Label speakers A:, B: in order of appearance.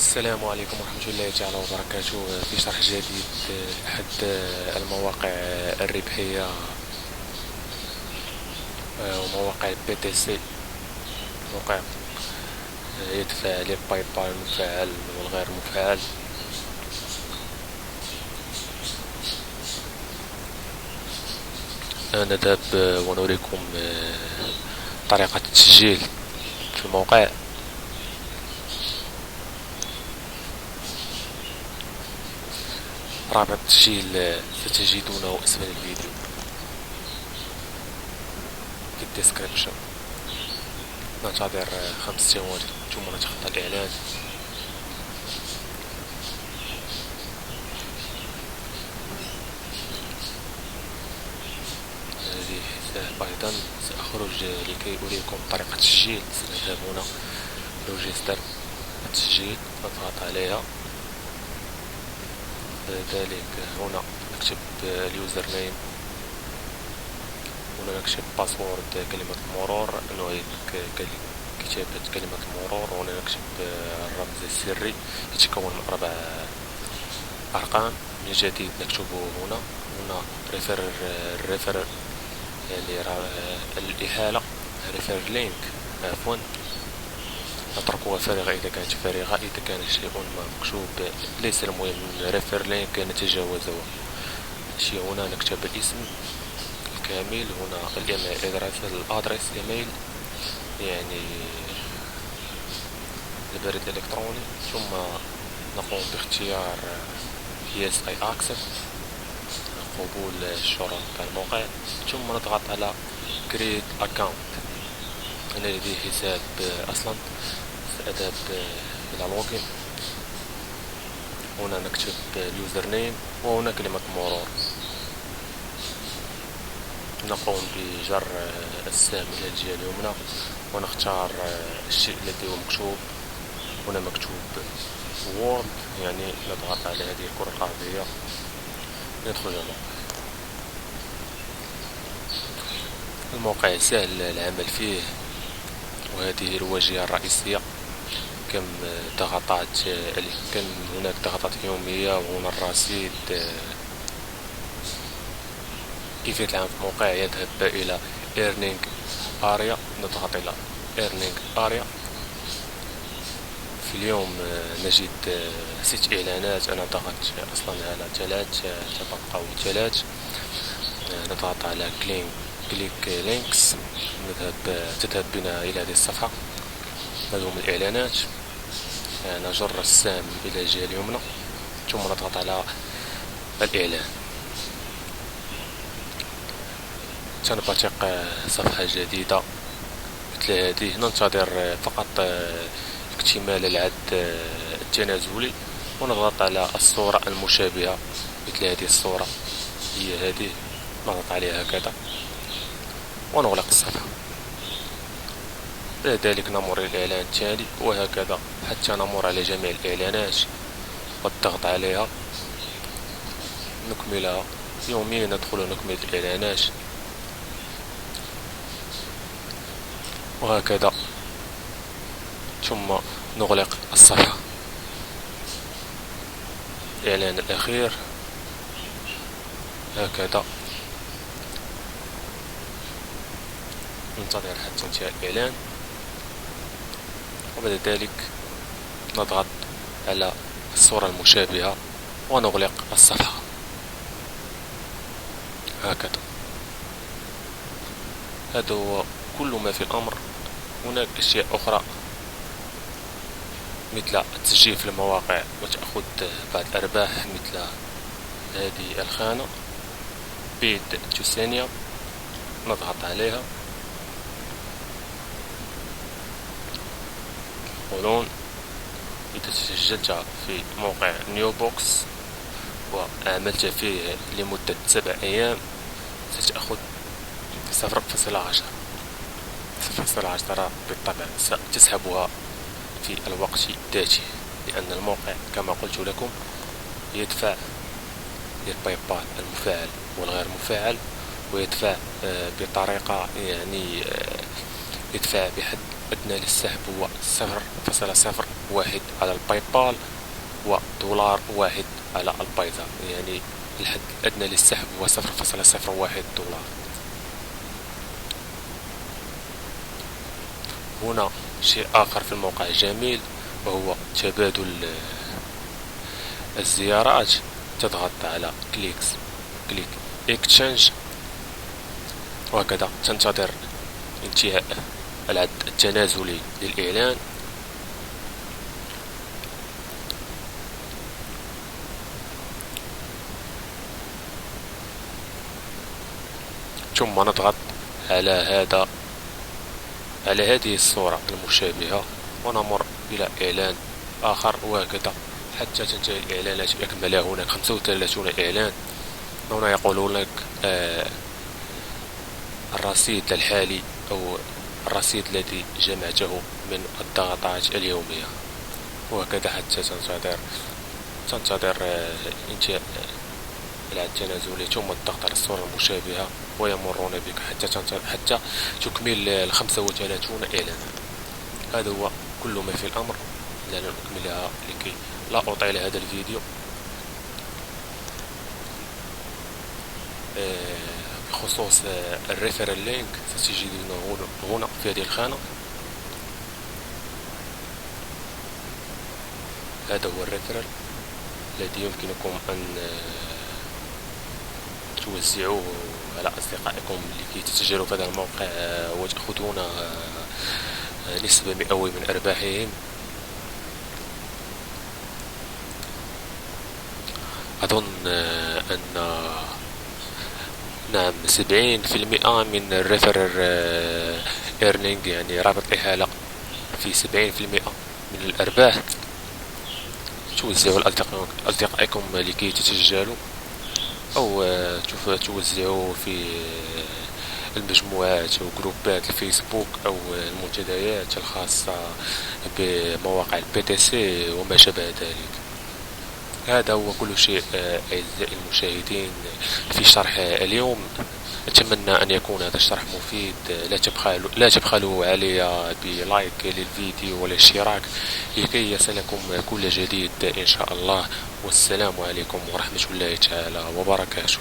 A: السلام عليكم ورحمة الله تعالى وبركاته في شرح جديد لأحد المواقع الربحية ومواقع البي تي سي. موقع يدفع للباي بال المفعل والغير مفعل. نذهب ونريكم طريقة التسجيل في الموقع. رابط التسجيل ستجدونه أسفل الفيديو في الديسكريبشن. ننتظر 5 ثواني ثم نتخطى الإعلان. هذه حساب أيضا سأخرج لكي أريكم طريقة التسجيل. سنذهب هنا ريجستر التسجيل، نضغط عليها. ذلك هنا نكتب اليوزر نيم، هنا نكتب باسورد كلمة المرور، نعيد كتابة كلمة المرور، وهنا نكتب الرمز السري يتكون من 4 أرقام. من جديد نكتبه هنا ريفر يعني الإحالة ريفر لينك عفوا، نتركها فارغة إذا كانت فارغة. إذا كان شيء ما مكتوب ليس المهم ريفر لينك نتجاوزه. هنا نكتب الاسم الكامل، هنا الإيميل الأدرس إيميل يعني البريد الإلكتروني، ثم نقوم باختيار Yes I accept قبول الشروط تاع الموقع، ثم نضغط على Create Account. أنا لدي حساب أصلا، سأذهب إلى لوجين. هنا نكتب اليوزر نيم وهنا كلمة مرور. نقوم بجر السهم إلى الجهة اليمنى ونختار الشيء الذي هو مكتوب. هنا مكتوب وورد، يعني نضغط على هذه الكرة الأرضية ندخل الموقع. الموقع سهل العمل فيه، وهذه الواجهة الرئيسية. كم هناك ضغطات يومية، وهنا الرصيد. كيفية العمل في الموقع؟ يذهب إلى earning area، نضغط إلى earning area. في اليوم نجد 6 إعلانات، أنا ضغطت أصلا على 3، تبقوا 3. نضغط على كليك لينكس، تذهب بنا إلى هذه الصفحة. هذو من الإعلانات. نجر السهم إلى الجهة اليمنى ثم نضغط على الإعلان. سنبتق صفحة جديدة مثل هذه. ننتظر فقط اكتمال العد التنازلي ونضغط على الصورة المشابهة مثل هذه الصورة، هي هذه. نضغط عليها هكذا ونغلق الصفحة. بعد ذلك نمر الإعلان التالي، وهكذا حتى نمر على جميع الإعلانات والضغط عليها نكملها. يوميا ندخل نكمل الإعلانات وهكذا، ثم نغلق الصفحة. الإعلان الأخير هكذا، ننتظر حتى انتهاء الإعلان، وبعد ذلك نضغط على الصورة المشابهة ونغلق الصفحة هكذا. هذا هو كل ما في الأمر. هناك أشياء أخرى مثل التسجيل في المواقع وتأخذ بعض الأرباح، مثل هذه الخانة بيد توسينيا، نضغط عليها. يقولون إذا سجلت في موقع نيو بوكس وعملت فيه لمدة 7 أيام ستأخذ 0.10 بالطبع ستسحبها في الوقت ذاته، لأن الموقع كما قلت لكم يدفع للباي بال المفعل والغير مفعل، ويدفع بطريقة يعني يدفع بحد الأدنى للسحب هو 0.01 على الباي بال، ودولار واحد على البايزر. يعني الحد الأدنى للسحب هو 0.01 دولار. هنا شيء آخر في الموقع جميل، وهو تبادل الزيارات. تضغط على كليك اكتشينج، وهكذا تنتظر انتهاء العد التنازلي للإعلان. ثم نضغط على هذه الصورة المشابهة، ونمر إلى إعلان آخر، وهكذا حتى تنتهي الإعلانات بأكملها. هناك 35 إعلان. هنا يقولون لك الرصيد الحالي أو الرصيد الذي جمعته من الضغطات اليومية، وهكذا حتى تنتظر انتهاء العد التنازلي، ثم الضغط على الصورة المشابهة ويمرون بك حتى تكمل 35 إعلانا. هذا هو كل ما في الأمر. لن نكملها لكي لا أطيل هذا الفيديو. بخصوص الريفرال لينك ستجدونه هنا في هذه الخانة. هذا هو الريفرال الذي يمكنكم أن توزعوه على أصدقائكم لكي تتجروا في هذا الموقع وتأخذون نسبة مئوية من أرباحهم. أظن أن نعم 70% من الريفرال ايرنينج، يعني رابط الإحالة، في 70% من الأرباح توزعوا لأصدقائكم لكي تتسجلوا، أو توزعوا في المجموعات أو جروبات الفيسبوك أو المنتديات الخاصة بمواقع الPTC وما شابه ذلك. هذا هو كل شيء أعزائي المشاهدين في شرح اليوم. أتمنى أن يكون هذا الشرح مفيد. لا تبخلوا علي بلايك للفيديو والاشتراك لكي يصلكم كل جديد إن شاء الله. والسلام عليكم ورحمة الله تعالى وبركاته.